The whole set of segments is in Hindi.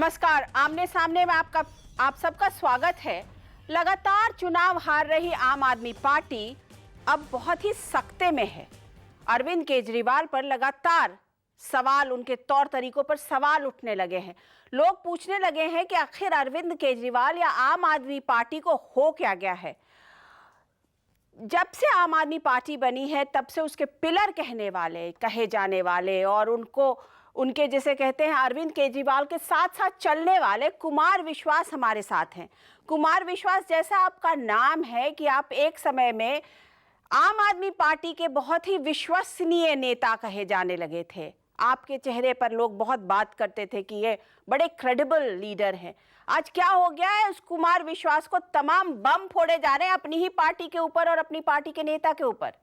नमस्कार। आमने सामने में आप सबका स्वागत है। लगातार चुनाव हार रही आम आदमी पार्टी अब बहुत ही सख्ते में है। अरविंद केजरीवाल पर लगातार सवाल, उनके तौर तरीकों पर सवाल उठने लगे हैं। लोग पूछने लगे हैं कि आखिर अरविंद केजरीवाल या आम आदमी पार्टी को हो क्या गया है। जब से आम आदमी पार्टी बनी है तब से उसके पिलर कहे जाने वाले और उनके जैसे कहते हैं अरविंद केजरीवाल के साथ साथ चलने वाले कुमार विश्वास हमारे साथ हैं। कुमार विश्वास, जैसा आपका नाम है कि आप एक समय में आम आदमी पार्टी के बहुत ही विश्वसनीय नेता कहे जाने लगे थे। आपके चेहरे पर लोग बहुत बात करते थे कि ये बड़े क्रेडिबल लीडर हैं। आज क्या हो गया है? उस कुमार विश्वास को तमाम बम फोड़े जा रहे हैं अपनी ही पार्टी के ऊपर और अपनी पार्टी के नेता के ऊपर।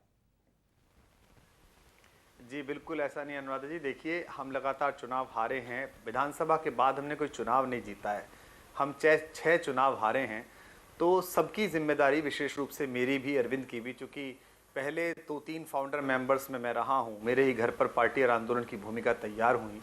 जी बिल्कुल ऐसा नहीं अनुराधा जी। देखिए, हम लगातार चुनाव हारे हैं। विधानसभा के बाद हमने कोई चुनाव नहीं जीता है। हम छह चुनाव हारे हैं। तो सबकी जिम्मेदारी, विशेष रूप से मेरी भी, अरविंद की भी, चूँकि पहले तो 3 फाउंडर मेंबर्स में मैं रहा हूँ। मेरे ही घर पर पार्टी और आंदोलन की भूमिका तैयार हुई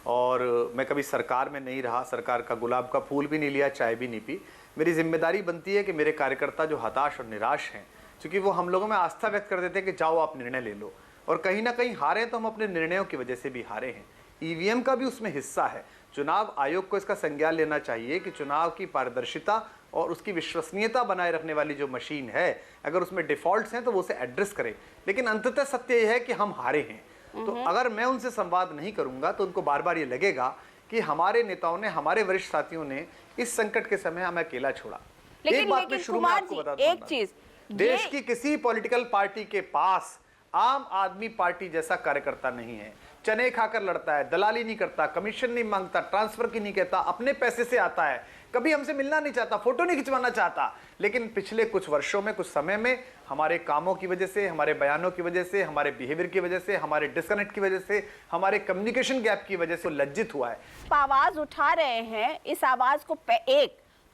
और मैं कभी सरकार में नहीं रहा, सरकार का गुलाब का फूल भी नहीं लिया, चाय भी नहीं पी। मेरी जिम्मेदारी बनती है कि मेरे कार्यकर्ता जो हताश और निराश हैं, चूँकि वो हम लोगों में आस्था व्यक्त कर देते हैं कि जाओ आप निर्णय ले लो, और कहीं ना कहीं हारे तो हम अपने निर्णयों की वजह से भी हारे हैं। ईवीएम का भी उसमें हिस्सा है। चुनाव आयोग को इसका संज्ञान लेना चाहिए कि चुनाव की पारदर्शिता और उसकी विश्वसनीयता बनाए रखने वाली जो मशीन है, अगर उसमें डिफॉल्ट्स हैं तो वो उसे एड्रेस करे। लेकिन अंततः सत्य यह है कि हम हारे हैं। तो अगर मैं उनसे संवाद नहीं करूंगा तो उनको बार बार ये लगेगा कि हमारे नेताओं ने, हमारे वरिष्ठ साथियों ने इस संकट के समय हमें अकेला छोड़ा। एक बात मैं शुरू में आपको बताता हूं, देश की किसी पॉलिटिकल पार्टी के पास आम आदमी पार्टी जैसा कार्यकर्ता नहीं है। चने खाकर लड़ता है, दलाली नहीं करता, कमीशन नहीं मांगता, ट्रांसफर की नहीं कहता, अपने पैसे से आता है, कभी हमसे मिलना नहीं चाहता, फोटो नहीं खिंचवाना चाहता। लेकिन पिछले कुछ वर्षों में, कुछ समय में, हमारे कामों की वजह से, हमारे बयानों की वजह से, हमारे बिहेवियर की वजह से, हमारे डिस्कनेक्ट की वजह से, हमारे कम्युनिकेशन गैप की वजह से लज्जित हुआ है। आवाज उठा रहे हैं। इस आवाज को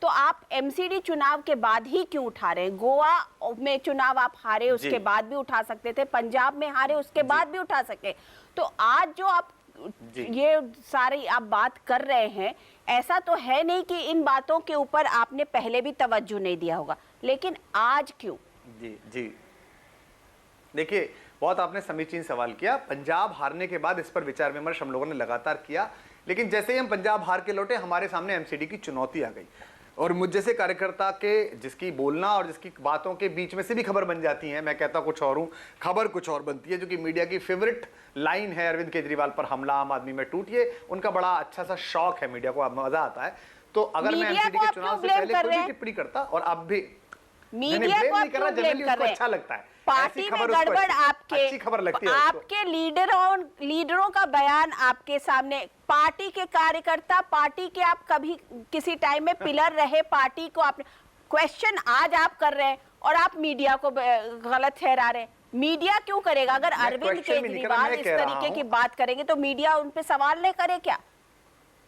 तो आप एमसीडी चुनाव के बाद ही क्यों उठा रहे हैं? गोवा में चुनाव आप हारे, उसके बाद भी उठा सकते थे। पंजाब में हारे, उसके बाद भी उठा सकते। तो आज जो आप ये सारी आप बात कर रहे हैं, ऐसा तो है नहीं कि इन बातों के ऊपर आपने पहले भी तवज्जो नहीं दिया होगा, लेकिन आज क्यों? जी देखिए, बहुत आपने समीचीन सवाल किया। पंजाब हारने के बाद इस पर विचार विमर्श हम लोगों ने लगातार किया, लेकिन जैसे ही हम पंजाब हार के लौटे, हमारे सामने एमसीडी की चुनौती आ गई। और मुझ जैसे कार्यकर्ता के, जिसकी बोलना और जिसकी बातों के बीच में से भी खबर बन जाती है, मैं कहता कुछ और हूँ, खबर कुछ और बनती है, जो कि मीडिया की फेवरेट लाइन है, अरविंद केजरीवाल पर हमला, आम आदमी में टूटिए। उनका बड़ा अच्छा सा शौक है, मीडिया को मजा आता है। तो अगर मैं एमसीडी के चुनाव से पहले कोई भी टिप्पणी करता, और अब भी मीडिया को आप क्यों ब्लेम कर रहे हैं? अच्छा लगता है पार्टी में गड़बड़, अच्छी खबर लगती है आपके लीडरों का बयान आपके सामने, पार्टी के कार्यकर्ता, पार्टी के आप कभी किसी टाइम में पिलर रहे पार्टी को, आपने क्वेश्चन आज आप कर रहे हैं और आप मीडिया को गलत ठहरा रहे हैं। मीडिया क्यों करेगा? अगर अरविंद केजरीवाल इस तरीके की बात करेंगे तो मीडिया उन पे सवाल नहीं करे क्या?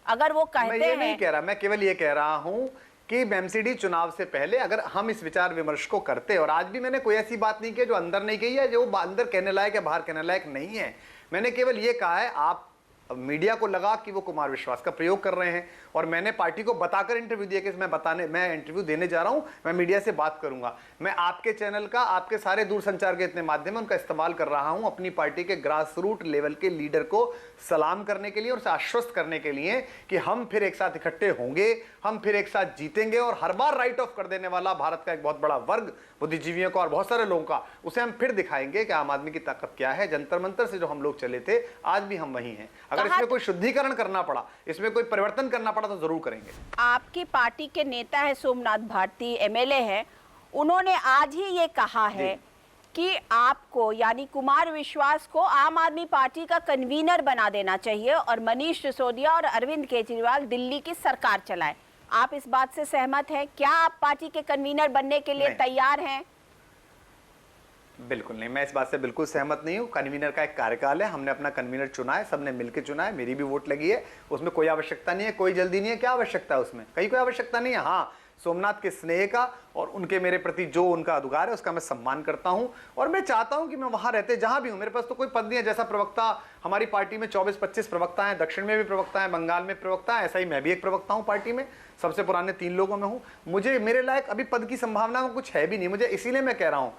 अगर वो कहते हैं, नहीं कह रहा, मैं केवल ये कह रहा हूं कि एमसीडी चुनाव से पहले अगर हम इस विचार विमर्श को करते, और आज भी मैंने कोई ऐसी बात नहीं की जो अंदर नहीं गई है, जो अंदर कहने लायक या बाहर कहने लायक नहीं है। मैंने केवल ये कहा है, आप मीडिया को लगा कि वो कुमार विश्वास का प्रयोग कर रहे हैं, और मैंने पार्टी को बताकर इंटरव्यू दिया कि मैं इंटरव्यू देने जा रहा हूं, मैं मीडिया से बात करूंगा। मैं आपके चैनल का, आपके सारे दूरसंचार के इतने माध्यम उनका इस्तेमाल कर रहा हूं अपनी पार्टी के ग्रास रूट लेवल के लीडर को सलाम करने के लिए और उसे आश्वस्त करने के लिए कि हम फिर एक साथ इकट्ठे होंगे, हम फिर एक साथ जीतेंगे, और हर बार राइट ऑफ कर देने वाला भारत का एक बहुत बड़ा वर्ग, बुद्धिजीवियों का और बहुत सारे लोगों का, उसे हम फिर दिखाएंगे कि आम आदमी की ताकत क्या है। जंतर मंतर से जो हम लोग चले थे, आज भी हम वही हैं। अगर इसमें कोई शुद्धिकरण करना पड़ा, इसमें कोई परिवर्तन करना पड़ा, तो जरूर करेंगे। आपकी पार्टी के नेता है सोमनाथ भारती, एमएलए है, उन्होंने आज ही ये कहा है कि आपको, यानी कुमार विश्वास को, आम आदमी पार्टी का कन्वीनर बना देना चाहिए और मनीष सिसोदिया और अरविंद केजरीवाल दिल्ली की सरकार चलाए। आप इस बात से सहमत हैं? क्या आप पार्टी के कन्वीनर बनने के लिए तैयार हैं? बिल्कुल नहीं, मैं इस बात से बिल्कुल सहमत नहीं हूँ। कन्वीनर का एक कार्यकाल है, हमने अपना कन्वीनर चुना है, सबने मिलकर चुना है, मेरी भी वोट लगी है, उसमें कोई आवश्यकता नहीं है, कोई जल्दी नहीं है। क्या आवश्यकता है उसमें? कहीं कोई आवश्यकता नहीं है। हाँ, सोमनाथ के स्नेह का और उनके मेरे प्रति जो उनका अधिकार है उसका मैं सम्मान करता हूं। और मैं चाहता हूं कि मैं वहां रहते जहां भी हूं, मेरे पास तो कोई पद नहीं है। जैसा प्रवक्ता हमारी पार्टी में 24-25 प्रवक्ता हैं, दक्षिण में भी प्रवक्ता है, बंगाल में प्रवक्ता है, ऐसा ही मैं भी एक प्रवक्ता हूं पार्टी में, सबसे पुराने 3 लोगों में हूं। मुझे मेरे लायक अभी पद की संभावना कुछ है भी नहीं मुझे, इसीलिए मैं कह रहा हूं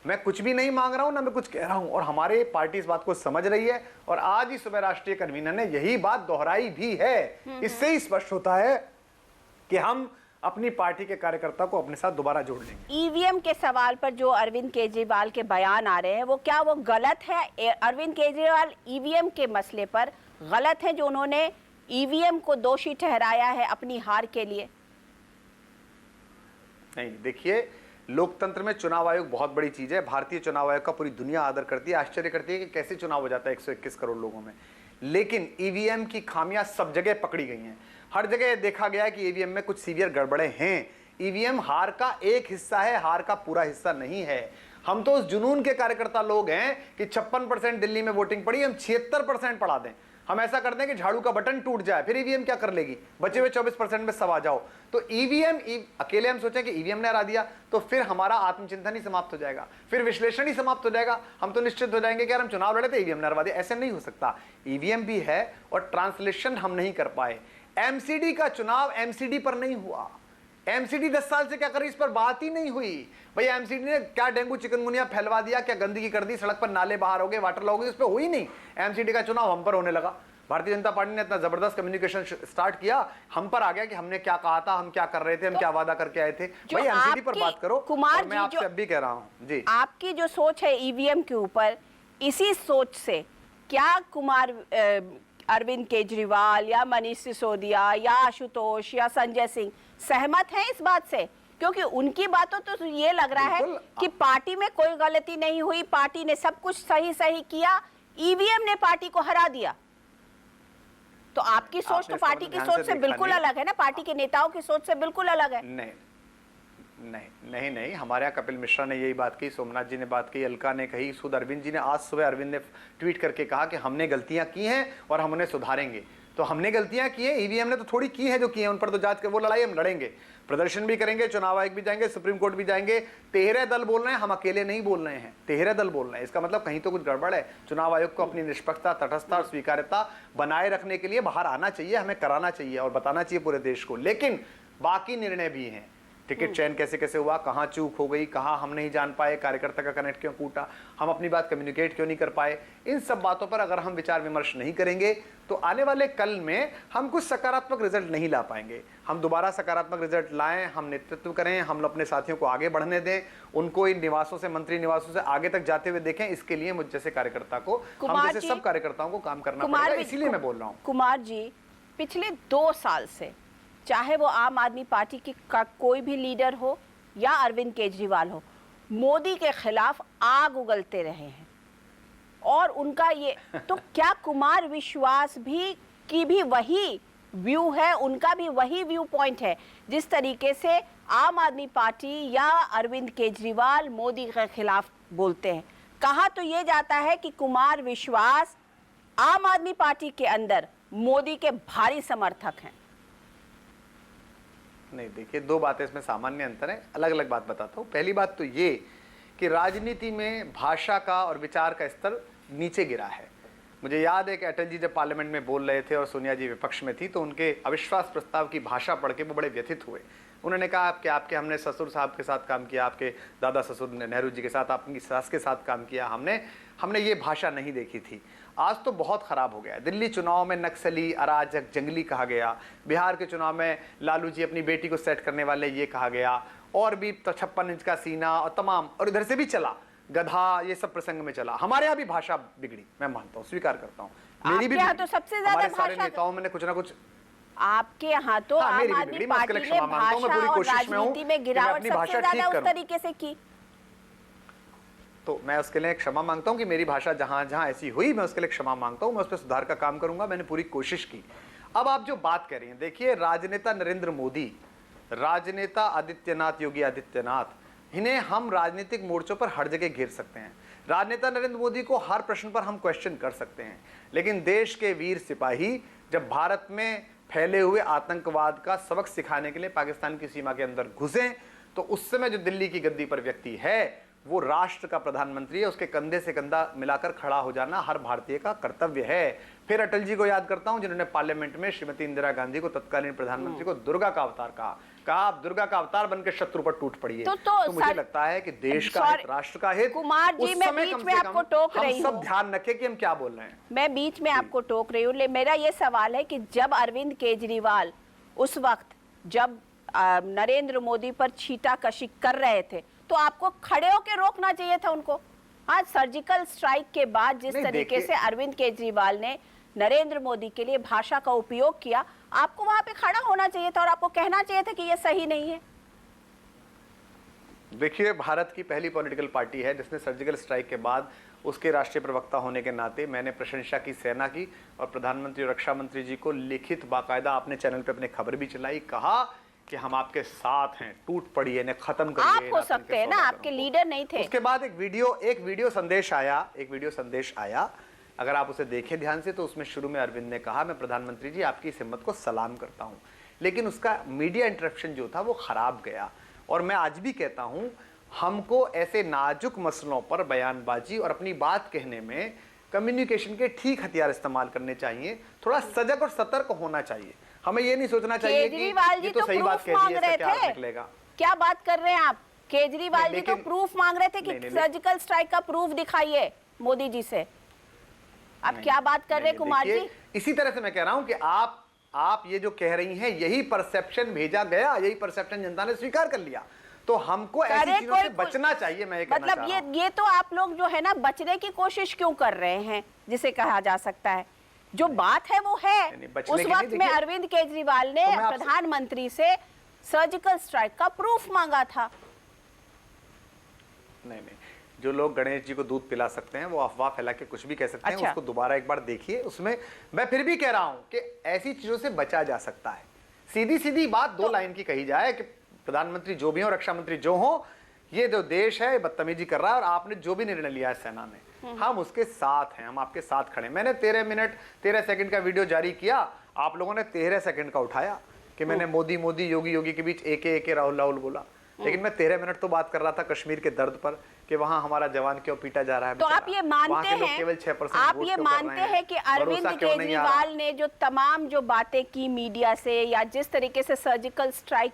मैं कुछ भी नहीं मांग रहा हूं, ना मैं कुछ कह रहा हूं। और हमारे पार्टी इस बात को समझ रही है और आज ही सुबह राष्ट्रीय कन्वीनर ने यही बात दोहराई भी है। इससे ही स्पष्ट होता है कि हम अपनी पार्टी के कार्यकर्ता को अपने साथ दोबारा जोड़ लेंगे। ईवीएम के सवाल पर जो अरविंद केजरीवाल के बयान आ रहे हैं, वो क्या वो गलत है? अरविंद केजरीवाल ईवीएम के मसले पर गलत है जो उन्होंने ईवीएम को दोषी ठहराया है अपनी हार के लिए? नहीं, देखिए, लोकतंत्र में चुनाव आयोग बहुत बड़ी चीज है। भारतीय चुनाव आयोग का पूरी दुनिया आदर करती है, आश्चर्य करती है कि कैसे चुनाव हो जाता है 121 करोड़ लोगों में। लेकिन ईवीएम की खामियां सब जगह पकड़ी गई हैं। हर जगह देखा गया है कि ईवीएम में कुछ सीवियर गड़बड़े हैं। ईवीएम हार का एक हिस्सा है, हार का पूरा हिस्सा नहीं है। हम तो उस जुनून के कार्यकर्ता लोग हैं कि 56% दिल्ली में वोटिंग पड़ी, हम 76% पढ़ा दें। हम ऐसा करते हैं कि झाड़ू का बटन टूट जाए, फिर ईवीएम क्या कर लेगी, बचे हुए 24% में सब आ जाओ। तो ईवीएम अकेले हम सोचें कि ईवीएम ने हरा दिया तो फिर हमारा आत्मचिंतन ही समाप्त हो जाएगा, फिर विश्लेषण ही समाप्त हो जाएगा। हम तो निश्चित हो जाएंगे कि यार हम चुनाव लड़े थे, ईवीएम ने हरवा दिया। ऐसे नहीं हो सकता। ईवीएम भी है और ट्रांसलेशन हम नहीं कर पाए। एमसीडी का चुनाव एमसीडी पर नहीं हुआ। एमसीडी 10 साल से क्या कर रही, इस पर बात ही नहीं हुई। भाई एमसीडी ने क्या डेंगू चिकनगुनिया फैलवा दिया, क्या गंदगी कर दी, सड़क पर नाले बाहर हो गए, वाटर लॉग हो गई, उस पर हुई नहीं। एमसीडी का चुनाव हम पर होने लगा। भारतीय जनता पार्टी ने इतना जबरदस्त कम्युनिकेशन स्टार्ट किया, हम पर आ गया कि हमने क्या कहा था, हम क्या कर रहे थे, हम क्या वादा करके आए थे। भाई एमसीडी पर बात करो। कुमार और मैं आपसे अब भी कह रहा हूं जी, आपकी जो सोच है ईवीएम के ऊपर, इसी सोच से क्या कुमार अरविंद केजरीवाल या मनीष सिसोदिया या आशुतोष या संजय सिंह सहमत हैं इस बात से? क्योंकि उनकी बातों तो ये लग रहा है कि पार्टी में कोई गलती नहीं हुई, पार्टी ने सब कुछ सही सही किया, ईवीएम ने पार्टी को हरा दिया। तो आपकी सोच तो पार्टी की सोच से बिल्कुल अलग है ना, पार्टी के नेताओं की सोच से बिल्कुल अलग है। नहीं, हमारे यहाँ कपिल मिश्रा ने यही बात की, सोमनाथ जी ने बात की, अलका ने कही, खुद अरविंद जी ने आज सुबह अरविंद ने ट्वीट करके कहा कि हमने गलतियां की हैं और हम उन्हें सुधारेंगे। तो हमने गलतियां की हैं, ईवीएम ने तो थोड़ी की है जो की है, उन पर तो जांच कर वो लड़ाई हम लड़ेंगे, प्रदर्शन भी करेंगे, चुनाव आयोग भी जाएंगे, सुप्रीम कोर्ट भी जाएंगे। 13 दल बोल रहे हैं, हम अकेले नहीं बोल रहे हैं, 13 दल बोल रहे हैं। इसका मतलब कहीं तो कुछ गड़बड़ है। चुनाव आयोग को अपनी निष्पक्षता, तटस्थता और स्वीकार्यता बनाए रखने के लिए बाहर आना चाहिए, हमें कराना चाहिए और बताना चाहिए पूरे देश को। लेकिन बाकी निर्णय भी हैं, टिकट चयन कैसे कैसे हुआ, कहाँ चूक हो गई, कहाँ हम नहीं जान पाए, कार्यकर्ता का कनेक्ट क्यों टूटा, हम अपनी बात कम्युनिकेट क्यों नहीं कर पाए, इन सब बातों पर अगर हम विचार विमर्श नहीं करेंगे तो आने वाले कल में हम कुछ सकारात्मक रिजल्ट नहीं ला पाएंगे। हम दोबारा सकारात्मक रिजल्ट लाएं, हम नेतृत्व करें, हम अपने साथियों को आगे बढ़ने दें, उनको इन निवासों से, मंत्री निवासों से आगे तक जाते हुए देखें। इसके लिए मुझ जैसे कार्यकर्ता को, हम जैसे सब कार्यकर्ताओं को काम करना पड़ेगा, इसीलिए मैं बोल रहा हूँ। कुमार जी, पिछले 2 साल से चाहे वो आम आदमी पार्टी की का कोई भी लीडर हो या अरविंद केजरीवाल हो, मोदी के खिलाफ आग उगलते रहे हैं और उनका ये तो क्या कुमार विश्वास भी वही व्यू है, उनका भी वही व्यू पॉइंट है जिस तरीके से आम आदमी पार्टी या अरविंद केजरीवाल मोदी के खिलाफ बोलते हैं? कहा तो ये जाता है कि कुमार विश्वास आम आदमी पार्टी के अंदर मोदी के भारी समर्थक हैं। नहीं, देखिए, 2 बातें इसमें सामान्य अंतर है, अलग अलग बात बताता हूँ। पहली बात तो ये कि राजनीति में भाषा का और विचार का स्तर नीचे गिरा है। मुझे याद है कि अटल जी जब पार्लियामेंट में बोल रहे थे और सोनिया जी विपक्ष में थी तो उनके अविश्वास प्रस्ताव की भाषा पढ़ के वो बड़े व्यथित हुए। उन्होंने कहा कि आपके हमने ससुर साहब के साथ काम किया, आपके दादा ससुर नेहरू जी के साथ, आपकी सास के साथ काम किया, हमने ये भाषा नहीं देखी थी। आज तो बहुत खराब हो गया। दिल्ली चुनाव में नक्सली, अराजक, जंगली कहा गया, बिहार के चुनाव में लालू जी अपनी बेटी को सेट करने वाले ये कहा गया, और भी 56 इंच का सीना और तमाम, और इधर से भी चला गधा, ये सब प्रसंग में चला। हमारे यहाँ भी भाषा बिगड़ी, मैं मानता हूँ, स्वीकार करता हूँ, मेरी भी तो सबसे ज्यादा सारे नेताओं में कुछ ना कुछ आपके यहाँ तो आम आदमी पार्टी ने भाषा और राजनीति में गिरावट सबसे ज्यादा उस तरीके से की। तो मैं उसके लिए क्षमा मांगता हूं कि मेरी भाषा जहां जहां ऐसी हुई मैं उसके लिए क्षमा मांगता हूं, मैं उस पर सुधार का काम करूंगा, मैंने पूरी कोशिश की। अब आप जो बात कर रही हैं, देखिए, राजनेता नरेंद्र मोदी, राजनेता आदित्यनाथ, योगी आदित्यनाथ, इन्हें हम राजनीतिक मोर्चों पर हर जगह घेर सकते हैं। राजनेता नरेंद्र मोदी को हर प्रश्न पर हम क्वेश्चन कर सकते हैं, लेकिन देश के वीर सिपाही जब भारत में फैले हुए आतंकवाद का सबक सिखाने के लिए पाकिस्तान की सीमा के अंदर घुसे, तो उस समय जो दिल्ली की गद्दी पर व्यक्ति है वो राष्ट्र का प्रधानमंत्री है, उसके कंधे से कंधा मिलाकर खड़ा हो जाना हर भारतीय का कर्तव्य है। फिर अटल जी को याद करता हूं जिन्होंने पार्लियामेंट में श्रीमती इंदिरा गांधी को, तत्कालीन प्रधानमंत्री को, दुर्गा का अवतार कहा आप दुर्गा का अवतार बनकर शत्रु पर टूट पड़िए। तो मुझे लगता है कि देश का हित, राष्ट्र का हित, कुमार जी, मैं बीच में आपको टोक रही हूं, हम सब ध्यान रखें कि हम क्या बोल रहे हैं। मैं बीच में आपको टोक रही हूँ, मेरा ये सवाल है कि जब अरविंद केजरीवाल उस वक्त जब नरेंद्र मोदी पर छीटाकशी कर रहे थे तो आपको खड़े होकर रोकना चाहिए था उनको। आज सर्जिकल स्ट्राइक के बाद जिस तरीके से अरविंद केजरीवाल ने नरेंद्र मोदी के लिए भाषा का उपयोग किया, आपको वहां पे खड़ा होना चाहिए था और आपको कहना चाहिए था कि ये सही नहीं है। देखिए, भारत की पहली पॉलिटिकल पार्टी है जिसने सर्जिकल स्ट्राइक के बाद उसके राष्ट्रीय प्रवक्ता होने के नाते मैंने प्रशंसा की, सेना की, और प्रधानमंत्री और रक्षा मंत्री जी को लिखित बाकायदा आपने चैनल पे अपने खबर भी चलाई, कहा कि हम आपके साथ हैं, टूट पड़िए, इन्हें खत्म करिए। आप हो सकते हैं ना, आपके लीडर नहीं थे। उसके बाद एक वीडियो संदेश आया, अगर आप उसे देखें ध्यान से तो उसमें शुरू में अरविंद ने कहा, मैं प्रधानमंत्री जी आपकी इस हिम्मत को सलाम करता हूं, लेकिन उसका मीडिया इंटरप्शन जो था वो खराब गया। और मैं आज भी कहता हूं, हमको ऐसे नाजुक मसलों पर बयानबाजी और अपनी बात कहने में कम्युनिकेशन के ठीक हथियार इस्तेमाल करने चाहिए, थोड़ा सजग और सतर्क होना चाहिए। हमें ये नहीं सोचना चाहिए कि ये तो सही बात कह दी है, इससे क्या निकलेगा। क्या बात कर रहे हैं आप? केजरीवाल जी तो प्रूफ मांग रहे थे कि सर्जिकल स्ट्राइक का प्रूफ दिखाइए मोदी जी से। आप क्या बात कर रहे हैं कुमार जी? इसी तरह से मैं कह रहा हूं कि आप ये जो कह रही हैं यही परसेप्शन भेजा गया, यही परसेप्शन जनता ने स्वीकार कर लिया, तो हमको ऐसी चीजों से बचना चाहिए। मैं ये मतलब ये तो आप लोग जो है ना बचने की कोशिश क्यों कर रहे हैं, जिसे कहा जा सकता है, जो बात है वो है। उस वक्त में अरविंद केजरीवाल ने प्रधानमंत्री से सर्जिकल स्ट्राइक का प्रूफ मांगा था। नहीं, जो लोग गणेश जी को दूध पिला सकते हैं वो अफवाह फैला के कुछ भी कह सकते हैं। उसको दोबारा एक बार देखिए, उसमें मैं फिर भी कह रहा हूं कि ऐसी चीजों से बचा जा सकता है। सीधी सीधी बात दो लाइन की कही जाए कि प्रधानमंत्री जो भी हो, रक्षा मंत्री जो हो, ये जो देश है बदतमीजी कर रहा है और आपने जो भी निर्णय लिया है सेना ने, हम उसके साथ हैं, हम आपके साथ खड़े हैं। मैंने 13 मिनट 13 सेकंड का वीडियो जारी किया, आप लोगों ने 13 सेकंड का उठाया कि मैंने मोदी मोदी योगी योगी के बीच एक राहुल राहुल बोला, लेकिन मैं 13 मिनट तो बात कर रहा था कश्मीर के दर्द पर कि वहां हमारा जवान क्यों पीटा जा रहा है। तो आप ये मानते हैं, केवल 6% आप ये मानते हैं कि अरविंद केजरीवाल ने जो तमाम जो बातें की मीडिया से, या जिस तरीके से सर्जिकल स्ट्राइक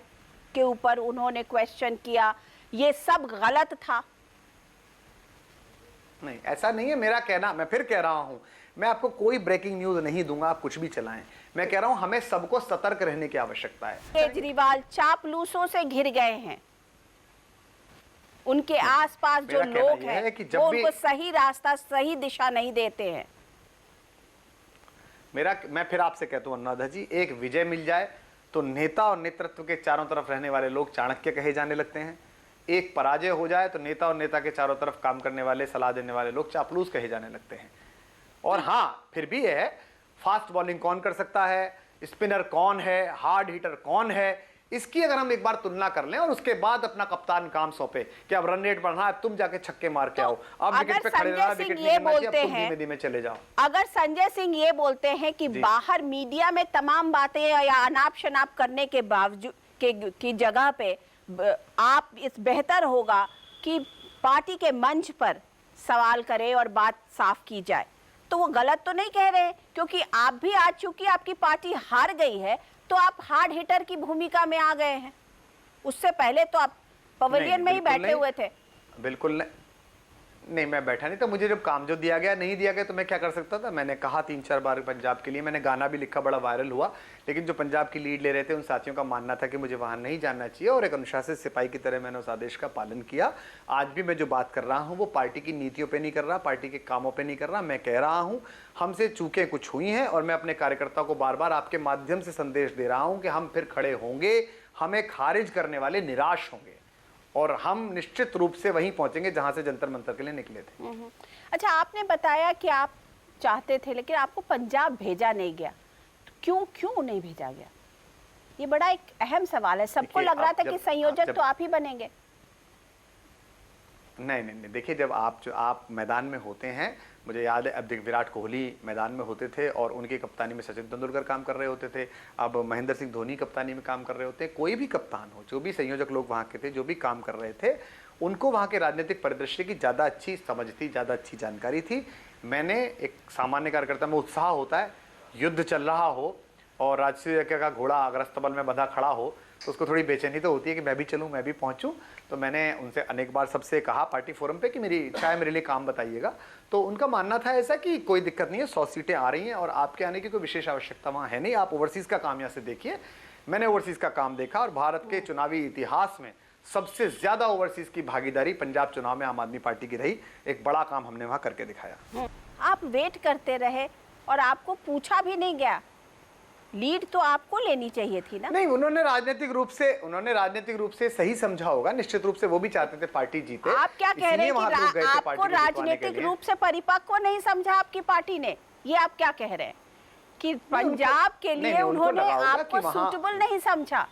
के ऊपर उन्होंने क्वेश्चन किया, ये सब गलत था? नहीं, ऐसा नहीं है मेरा कहना। मैं फिर कह रहा हूं, मैं आपको कोई ब्रेकिंग न्यूज नहीं दूंगा, आप कुछ भी चलाएं। मैं कह रहा हूं हमें सबको सतर्क रहने की आवश्यकता है। केजरीवाल चापलूसों से घिर गए हैं, उनके आसपास जो लोग हैं वो उनको सही रास्ता, सही दिशा नहीं देते हैं। मैं फिर आपसे कहता हूं अनुराधा जी, एक विजय मिल जाए तो नेता और नेतृत्व के चारों तरफ रहने वाले लोग चाणक्य कहे जाने लगते हैं। एक पराजय हो जाए तो नेता और नेता के चारों तरफ काम करने वाले, सलाह देने वाले लोग चापलूस कहे जाने लगते हैं। और हाँ, फिर भी है, फास्ट बॉलिंग कौन कर सकता है, स्पिनर कौन है, हार्ड हिटर कौन है, इसकी अगर हम एक बार तुलना कर लें और उसके बाद अपना कप्तान काम सौंपे कि अब रन रेट बढ़ना है, तुम जाके छक्के मार के आओ, अब विकेट पे खड़े रहना, विकेट नहीं गिरना चाहिए, अब तुम धीमे धीमे चले जाओ। अगर संजय सिंह ये बोलते हैं कि बाहर मीडिया में तमाम बातें या अनाप शनाप करने के बावजूद की जगह पे आप इस बेहतर होगा कि पार्टी के मंच पर सवाल करें और बात साफ की जाए, तो वो गलत तो नहीं कह रहे, क्योंकि आप भी आज चूंकि आपकी पार्टी हार गई है तो आप हार्ड हिटर की भूमिका में आ गए हैं। उससे पहले तो आप पवेलियन में ही बैठे हुए थे। बिल्कुल नहीं, मैं बैठा नहीं था। मुझे जब काम जो दिया गया नहीं दिया गया तो मैं क्या कर सकता था। मैंने कहा 3-4 बार पंजाब के लिए, मैंने गाना भी लिखा, बड़ा वायरल हुआ, लेकिन जो पंजाब की लीड ले रहे थे उन साथियों का मानना था कि मुझे वहां नहीं जाना चाहिए, और एक अनुशासित सिपाही की तरह मैंने उस आदेश का पालन किया। आज भी मैं जो बात कर रहा हूँ वो पार्टी की नीतियों पर नहीं कर रहा, पार्टी के कामों पर नहीं कर रहा। मैं कह रहा हूँ हमसे चूकें कुछ हुई हैं और मैं अपने कार्यकर्ताओं को बार बार आपके माध्यम से संदेश दे रहा हूँ कि हम फिर खड़े होंगे, हमें खारिज करने वाले निराश होंगे और हम निश्चित रूप से वहीं पहुंचेंगे जहां से जंतर मंतर के लिए निकले थे। अच्छा, आपने बताया कि आप चाहते थे लेकिन आपको पंजाब भेजा नहीं गया, तो क्यों नहीं भेजा गया? ये बड़ा एक अहम सवाल है। सबको लग रहा था कि संयोजक तो आप ही बनेंगे। नहीं नहीं नहीं, देखिए जब आप मैदान में होते हैं, मुझे याद है अब देख विराट कोहली मैदान में होते थे और उनकी कप्तानी में सचिन तेंदुलकर काम कर रहे होते थे, अब महेंद्र सिंह धोनी कप्तानी में काम कर रहे होते हैं। कोई भी कप्तान हो, जो भी संयोजक लोग वहाँ के थे, जो भी काम कर रहे थे, उनको वहाँ के राजनीतिक परिदृश्य की ज़्यादा अच्छी समझ थी, ज़्यादा अच्छी जानकारी थी। मैंने एक सामान्य कार्यकर्ता में उत्साह होता है, युद्ध चल रहा हो और राजसूय का घोड़ा अगर अस्तबल में बंधा खड़ा हो तो उसको थोड़ी बेचैनी तो होती है कि मैं भी चलूं, मैं भी पहुंचूं। तो मैंने उनसे अनेक बार सबसे कहा पार्टी फोरम पे कि मेरी इच्छा है, मेरे लिए काम बताइएगा। तो उनका मानना था ऐसा कि कोई दिक्कत नहीं है, 100 सीटें आ रही हैं और आपके आने की कोई विशेष आवश्यकता वहाँ है नहीं, आप ओवरसीज़ का काम यहाँ से देखिए। मैंने ओवरसीज़ का काम देखा और भारत के चुनावी इतिहास में सबसे ज़्यादा ओवरसीज़ की भागीदारी पंजाब चुनाव में आम आदमी पार्टी की रही। एक बड़ा काम हमने वहाँ करके दिखाया। आप वेट करते रहे और आपको पूछा भी नहीं गया, लीड तो आपको लेनी चाहिए थी ना? नहीं, उन्होंने राजनीतिक रूप से सही समझा होगा, निश्चित रूप से वो भी चाहते थे पार्टी जीते। आप क्या कह रहे हैं कि आपको राजनीतिक रूप से परिपक्व नहीं समझा आपकी पार्टी ने? ये आप क्या कह रहे हैं कि पंजाब के लिए उन्होंने आपको सूटेबल नहीं समझा?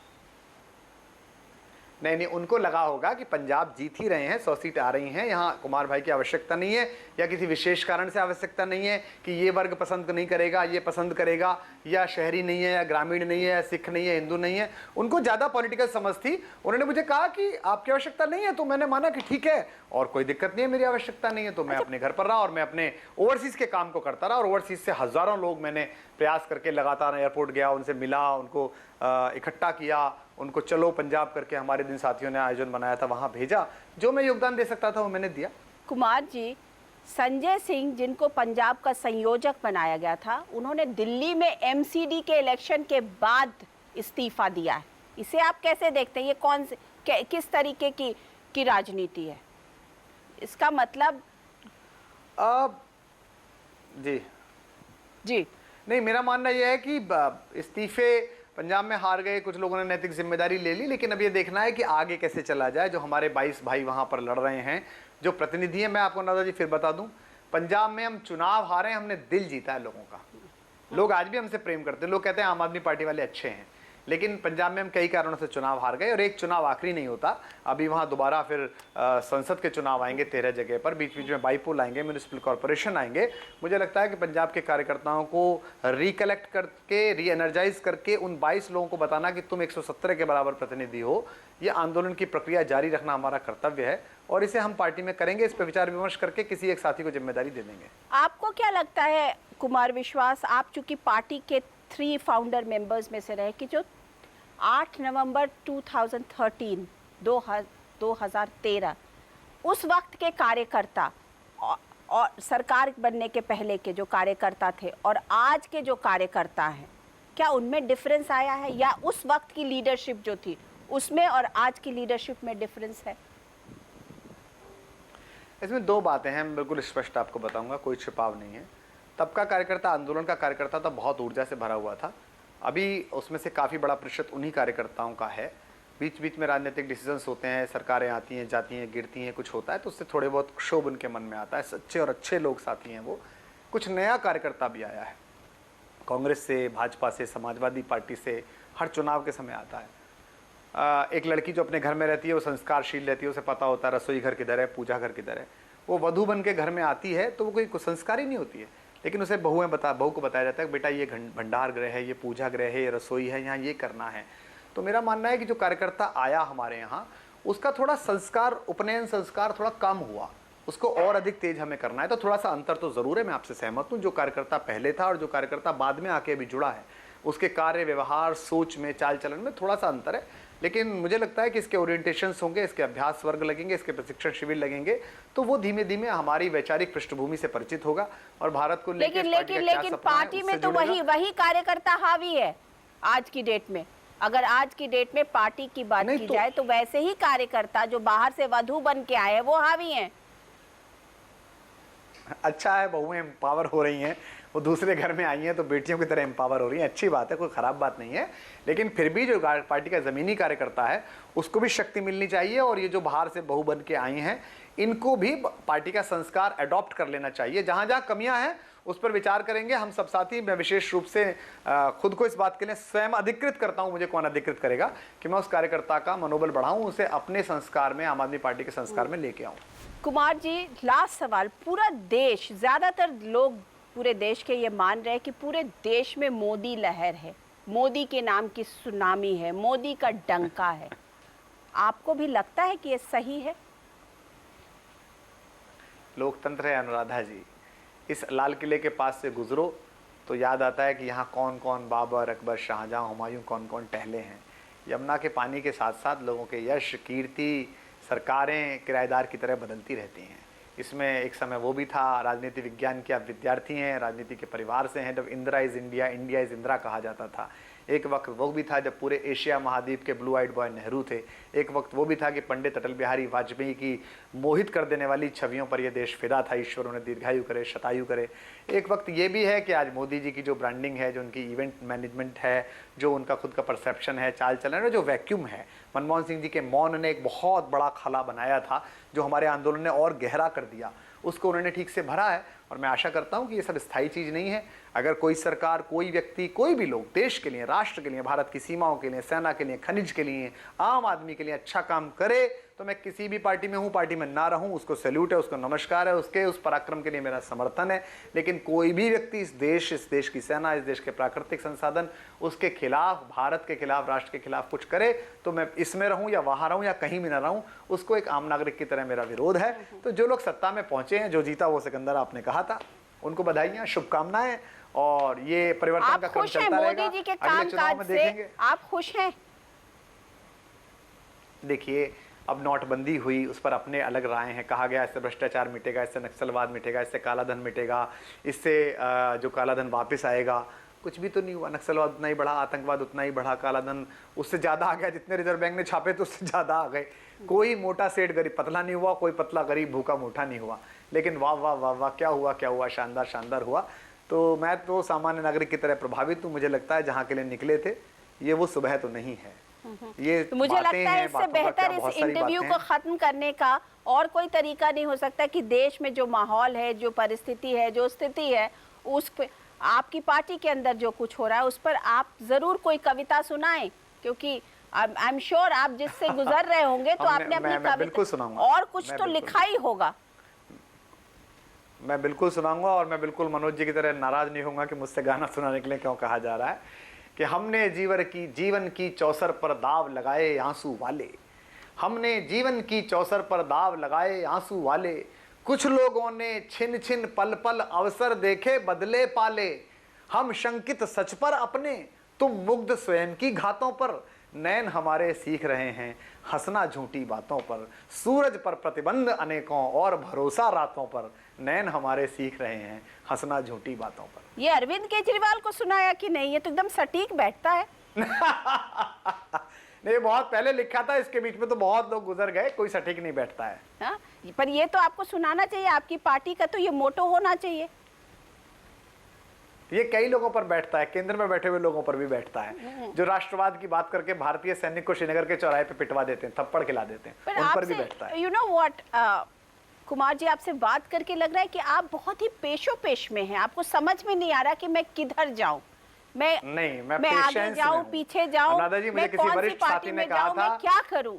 नहीं, उनको लगा होगा कि पंजाब जीत ही रहे हैं, 100 सीट आ रही हैं, यहाँ कुमार भाई की आवश्यकता नहीं है या किसी विशेष कारण से आवश्यकता नहीं है कि ये वर्ग पसंद नहीं करेगा, ये पसंद करेगा, या शहरी नहीं है या ग्रामीण नहीं है या सिख नहीं है, हिंदू नहीं है। उनको ज़्यादा पॉलिटिकल समझ थी। उन्होंने मुझे कहा कि आपकी आवश्यकता नहीं है, तो मैंने माना कि ठीक है और कोई दिक्कत नहीं है, मेरी आवश्यकता नहीं है। तो मैं अपने घर पर रहा और मैं अपने ओवरसीज़ के काम को करता रहा और ओवरसीज़ से हज़ारों लोग मैंने प्रयास करके लगातार एयरपोर्ट गया, उनसे मिला, उनको इकट्ठा किया, उनको चलो पंजाब करके हमारे दिन साथियों ने आयोजन बनाया था, वहाँ भेजा। जो मैं योगदान दे सकता था वो मैंने दिया। कुमार जी, संजय सिंह जिनको पंजाब का संयोजक बनाया गया था, उन्होंने दिल्ली में एमसीडी के इलेक्शन के बाद इस्तीफा दिया है। इसे आप कैसे देखते हैं? ये किस तरीके की राजनीति है? इसका मतलब जी नहीं, मेरा मानना यह है कि इस्तीफे पंजाब में हार गए, कुछ लोगों ने नैतिक जिम्मेदारी ले ली, लेकिन अब ये देखना है कि आगे कैसे चला जाए। जो हमारे 22 भाई वहाँ पर लड़ रहे हैं, जो प्रतिनिधि हैं, मैं आपको नादा जी फिर बता दूं, पंजाब में हम चुनाव हारे, हमने दिल जीता है लोगों का। लोग आज भी हमसे प्रेम करते हैं। लोग कहते हैं आम आदमी पार्टी वाले अच्छे हैं, लेकिन पंजाब में हम कई कारणों से चुनाव हार गए और एक चुनाव आखिरी नहीं होता। अभी वहाँ दोबारा फिर संसद के चुनाव आएंगे 13 जगह पर, बीच बीच में बाईपोल आएंगे, म्यूनिसिपल कॉरपोरेशन आएंगे। मुझे लगता है कि पंजाब के कार्यकर्ताओं को रिकलेक्ट करके, री एनर्जाइज करके उन 22 लोगों को बताना कि तुम 117 के बराबर प्रतिनिधि हो, ये आंदोलन की प्रक्रिया जारी रखना हमारा कर्तव्य है और इसे हम पार्टी में करेंगे। इस पर विचार विमर्श करके किसी एक साथी को जिम्मेदारी दे देंगे। आपको क्या लगता है कुमार विश्वास, आप चूंकि पार्टी के 3 फाउंडर मेंबर्स में से रहे, कि जो 8 नवंबर 2013 उस वक्त के कार्यकर्ता और सरकार बनने के पहले के जो कार्यकर्ता थे और आज के जो कार्यकर्ता हैं, क्या उनमें डिफरेंस आया है या उस वक्त की लीडरशिप जो थी उसमें और आज की लीडरशिप में डिफरेंस है? इसमें 2 बातें हैं, मैं बिल्कुल स्पष्ट आपको बताऊंगा, कोई छिपाव नहीं है। तब का कार्यकर्ता, आंदोलन का कार्यकर्ता था, बहुत ऊर्जा से भरा हुआ था। अभी उसमें से काफ़ी बड़ा प्रतिशत उन्हीं कार्यकर्ताओं का है। बीच बीच में राजनीतिक डिसीजंस होते हैं, सरकारें आती हैं, जाती हैं, गिरती हैं, कुछ होता है तो उससे थोड़े बहुत क्षोभ उनके मन में आता है। सच्चे और अच्छे लोग साथी हैं वो। कुछ नया कार्यकर्ता भी आया है, कांग्रेस से, भाजपा से, समाजवादी पार्टी से, हर चुनाव के समय आता है। एक लड़की जो अपने घर में रहती है वो संस्कारशील रहती है, उसे पता होता है रसोई घर किधर है, पूजा घर किधर है। वो वधू बन के घर में आती है तो वो कोई संस्कारी नहीं होती है, लेकिन उसे बहू को बताया जाता है कि बेटा ये भंडार गृह है, ये पूजा गृह है, ये रसोई है, यहाँ ये करना है। तो मेरा मानना है कि जो कार्यकर्ता आया हमारे यहाँ, उसका थोड़ा संस्कार, उपनयन संस्कार थोड़ा कम हुआ, उसको और अधिक तेज हमें करना है। तो थोड़ा सा अंतर तो ज़रूर है, मैं आपसे सहमत हूँ। जो कार्यकर्ता पहले था और जो कार्यकर्ता बाद में आके अभी जुड़ा है, उसके कार्य, व्यवहार, सोच में, चाल चलन में थोड़ा सा अंतर है। लेकिन मुझे लगता है कि इसके ओरिएंटेशंस होंगे, इसके अभ्यास वर्ग लगेंगे, इसके प्रशिक्षण शिविर लगेंगे, तो वो धीमे धीमे हमारी वैचारिक पृष्ठभूमि से परिचित होगा और भारत को लेकिन पार्टी में तो वही कार्यकर्ता हावी है आज की डेट में। अगर आज की डेट में पार्टी की बात की जाए तो वैसे ही कार्यकर्ता जो बाहर से वधू बन के आए वो हावी हैं। अच्छा है, बहुएं एम्पावर हो रही हैं, वो दूसरे घर में आई हैं तो बेटियों की तरह एम्पावर हो रही हैं, अच्छी बात है, कोई ख़राब बात नहीं है। लेकिन फिर भी जो पार्टी का ज़मीनी कार्यकर्ता है उसको भी शक्ति मिलनी चाहिए और ये जो बाहर से बहू बन के आई हैं इनको भी पार्टी का संस्कार अडॉप्ट कर लेना चाहिए। जहाँ जहाँ कमियाँ हैं उस पर विचार करेंगे हम सब साथी। मैं विशेष रूप से खुद को इस बात के लिए स्वयं अधिकृत करता हूं, मुझे कौन अधिकृत करेगा कि मैं उस कार्यकर्ता का मनोबल बढ़ाऊं, उसे अपने संस्कार में, आम आदमी पार्टी के संस्कार में लेके आऊं। कुमार जी, लास्ट सवाल। पूरा देश, ज्यादातर लोग पूरे देश के ये मान रहे हैं कि पूरे देश में मोदी लहर है, मोदी के नाम की सुनामी है, मोदी का डंका है। आपको भी लगता है कि ये सही है? लोकतंत्र है अनुराधा जी। इस लाल किले के पास से गुजरो तो याद आता है कि यहाँ कौन कौन बाबर, अकबर, शाहजहां, हुमायूं कौन कौन टहले हैं। यमुना के पानी के साथ साथ लोगों के यश, कीर्ति, सरकारें किराएदार की तरह बदलती रहती हैं। इसमें एक समय वो भी था, राजनीति विज्ञान के आप विद्यार्थी हैं, राजनीति के परिवार से हैं, जब Indira is India, India is Indira कहा जाता था। एक वक्त वो भी था जब पूरे एशिया महाद्वीप के ब्लू आइड बॉय नेहरू थे। एक वक्त वो भी था कि पंडित अटल बिहारी वाजपेयी की मोहित कर देने वाली छवियों पर यह देश फिदा था। ईश्वर उन्हें दीर्घायु करे, शतायु करे। एक वक्त ये भी है कि आज मोदी जी की जो ब्रांडिंग है, जो उनकी इवेंट मैनेजमेंट है, जो उनका खुद का परसेप्शन है, चाल चलन है, जो वैक्यूम है, मनमोहन सिंह जी के मौन ने एक बहुत बड़ा खला बनाया था जो हमारे आंदोलन ने और गहरा कर दिया, उसको उन्होंने ठीक से भरा है। और मैं आशा करता हूं कि ये सब स्थायी चीज़ नहीं है। अगर कोई सरकार, कोई व्यक्ति, कोई भी लोग देश के लिए, राष्ट्र के लिए, भारत की सीमाओं के लिए, सेना के लिए, खनिज के लिए, आम आदमी के लिए अच्छा काम करे तो मैं किसी भी पार्टी में हूं, पार्टी में ना रहूं, उसको सैल्यूट है, उसको नमस्कार है, उसके उस पराक्रम के लिए मेरा समर्थन है। लेकिन कोई भी व्यक्ति इस देश की सेना, इस देश के प्राकृतिक संसाधन, उसके खिलाफ, भारत के खिलाफ, राष्ट्र के खिलाफ कुछ करे तो मैं इसमें रहूं या वहां रहूं या कहीं भी ना रहूं, उसको एक आम नागरिक की तरह मेरा विरोध है। तो जो लोग सत्ता में पहुंचे हैं, जो जीता वो सिकंदर आपने कहा था, उनको बधाइयां, शुभकामनाएं। और ये परिवर्तन का क्रम चलता रहेगा। मोदी जी के कामकाज से आप खुश हैं? देखिए, अब नोटबंदी हुई, उस पर अपने अलग राय हैं। कहा गया इससे भ्रष्टाचार मिटेगा, इससे नक्सलवाद मिटेगा, इससे कालाधन मिटेगा, इससे जो कालाधन वापस आएगा। कुछ भी तो नहीं हुआ। नक्सलवाद उतना ही बढ़ा, आतंकवाद उतना ही बढ़ा, कालाधन उससे ज़्यादा आ गया। जितने रिजर्व बैंक ने छापे तो उससे ज़्यादा आ गए। कोई मोटा सेठ गरीब पतला नहीं हुआ, कोई पतला गरीब भूखा मोटा नहीं हुआ। लेकिन वाह वाह वाह वाह, क्या हुआ, क्या हुआ, शानदार शानदार हुआ। तो मैं तो सामान्य नागरिक की तरह प्रभावित हूँ। मुझे लगता है जहाँ के लिए निकले थे ये वो सुबह तो नहीं है। ये तो मुझे लगता है इससे बेहतर इस इंटरव्यू को खत्म करने का और कोई तरीका नहीं हो सकता कि देश में जो माहौल है, जो परिस्थिति है, जो स्थिति है, उस पे आपकी पार्टी के अंदर जो कुछ हो रहा है उस पर आप जरूर कोई कविता सुनाएं, क्योंकि आई एम श्योर आप जिससे गुजर रहे होंगे तो आपने अपनी कविता और कुछ तो लिखा ही होगा। मैं बिल्कुल सुनाऊंगा और मैं बिल्कुल मनोज जी की तरह नाराज नहीं होऊंगा कि मुझसे गाना सुनाने के लिए क्यों कहा जा रहा है। कि हमने जीवन की चौसर पर दाव लगाए आंसू वाले, हमने जीवन की चौसर पर दाव लगाए आंसू वाले, कुछ लोगों ने छिन छिन पल पल अवसर देखे बदले पाले। हम शंकित सच पर अपने, तुम मुग्ध स्वयं की घातों पर, नैन हमारे सीख रहे हैं हंसना झूठी बातों पर। सूरज पर प्रतिबंध अनेकों और भरोसा रातों पर, नैन हमारे सीख रहे हैं हंसना झूठी बातों पर। ये अरविंद केजरीवाल को सुनाया कि नहीं? ये तो एकदम सटीक बैठता है। नहीं, बहुत पहले लिखा था, इसके बीच में तो बहुत लोग गुजर गए, कोई सटीक नहीं बैठता है। हाँ? पर ये तो आपको सुनाना चाहिए, आपकी पार्टी का तो ये मोटो होना चाहिए। ये कई लोगों पर बैठता है, केंद्र में बैठे हुए लोगों पर भी बैठता है, जो राष्ट्रवाद की बात करके भारतीय सैनिक को श्रीनगर के चौराहे पे पिटवा देते हैं, थप्पड़ खिला देते हैं, उन पर भी बैठता है। You know what Kumar ji, आपसे बात करके लग रहा है कि आप बहुत ही पेशो पेश में हैं। आपको समझ में नहीं आ रहा कि मैं किधर जाऊं, मैं आगे जाऊं, पीछे जाऊं, मैं कौन सी पार्टी में जाऊं, मैं क्या करूं?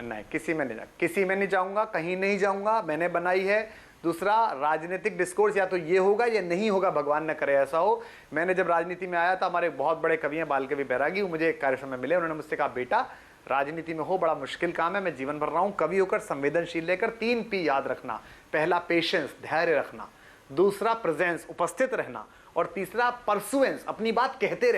नहीं, किसी में नहीं जाऊंगा, कहीं नहीं जाऊंगा। मैंने बनाई है। दूसरा, राजनीतिक डिस्कोर्स या तो ये होगा या नहीं होगा, भगवान न करे ऐसा हो। मैंने जब राजनीति में आया था, हमारे बहुत बड़े कवि हैं बाल कवि बैरागी, मुझे एक कार्यक्रम में मिले, उन्होंने मुझसे कहा, बेटा राजनीति में हो, बड़ा मुश्किल काम है, मैं जीवन भर रहा हूं कवि होकर, संवेदनशील लेकर। 3 P याद रखना। पहला पेशेंस, धैर्य रखना। दूसरा प्रेजेंस, उपस्थित रहना। और तीसरा परसुएंस, अपनी बात कहते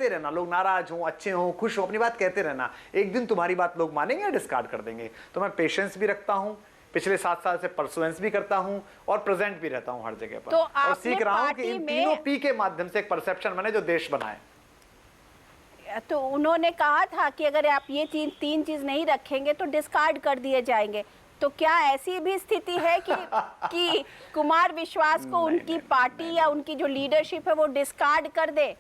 रहना। लोग नाराज हों, अच्छे हों, खुश हों, अपनी बात कहते रहना। एक दिन तुम्हारी बात लोग मानेंगे या डिस्कार्ड कर देंगे। तो मैं पेशेंस भी रखता हूं, पिछले 7 साल से परसुएंस भी करता हूं और प्रेजेंट भी रहता हूं हर जगह पर। तो और सीख रहा हूं कि इन तीनों P के माध्यम से एक परसेप्शन बने जो देश बनाए। तो उन्होंने कहा था कि अगर आप ये 3 चीज नहीं रखेंगे तो डिस्कार्ड कर दिए जाएंगे। तो क्या ऐसी भी स्थिति है कि कुमार विश्वास को उनकी पार्टी या उनकी जो लीडरशिप है वो डिस्कार्ड कर दे?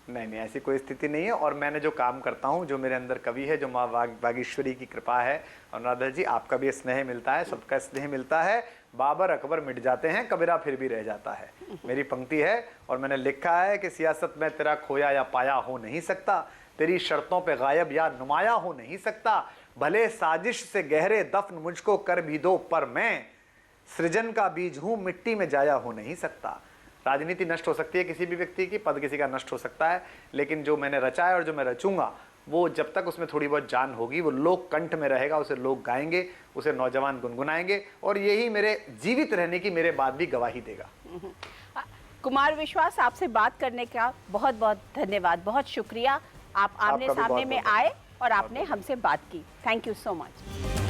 नहीं नहीं, ऐसी कोई स्थिति नहीं है। और मैंने जो काम करता हूँ, जो मेरे अंदर कवि है, जो माँ बागेश्वरी की कृपा है, अनुराधा जी आपका भी स्नेह मिलता है, सबका स्नेह मिलता है। बाबर अकबर मिट जाते हैं, कबीरा फिर भी रह जाता है, मेरी पंक्ति है। और मैंने लिखा है कि सियासत में तेरा खोया या पाया हो नहीं सकता, तेरी शर्तों पे गायब या नुमाया हो नहीं सकता, भले साजिश से गहरे दफन मुझको कर भी दो, पर मैं सृजन का बीज हूं, मिट्टी में जाया हो नहीं सकता। राजनीति नष्ट हो सकती है किसी भी व्यक्ति की, पद किसी का नष्ट हो सकता है, लेकिन जो मैंने रचा है और जो मैं रचूंगा, वो जब तक उसमें थोड़ी बहुत जान होगी, वो लोक कंठ में रहेगा, उसे लोग गाएंगे, उसे नौजवान गुनगुनाएंगे, और यही मेरे जीवित रहने की मेरे बाद भी गवाही देगा। कुमार विश्वास, आपसे बात करने का बहुत बहुत धन्यवाद, बहुत शुक्रिया। आप आमने सामने में आए और आपने हमसे बात की। Thank you so much.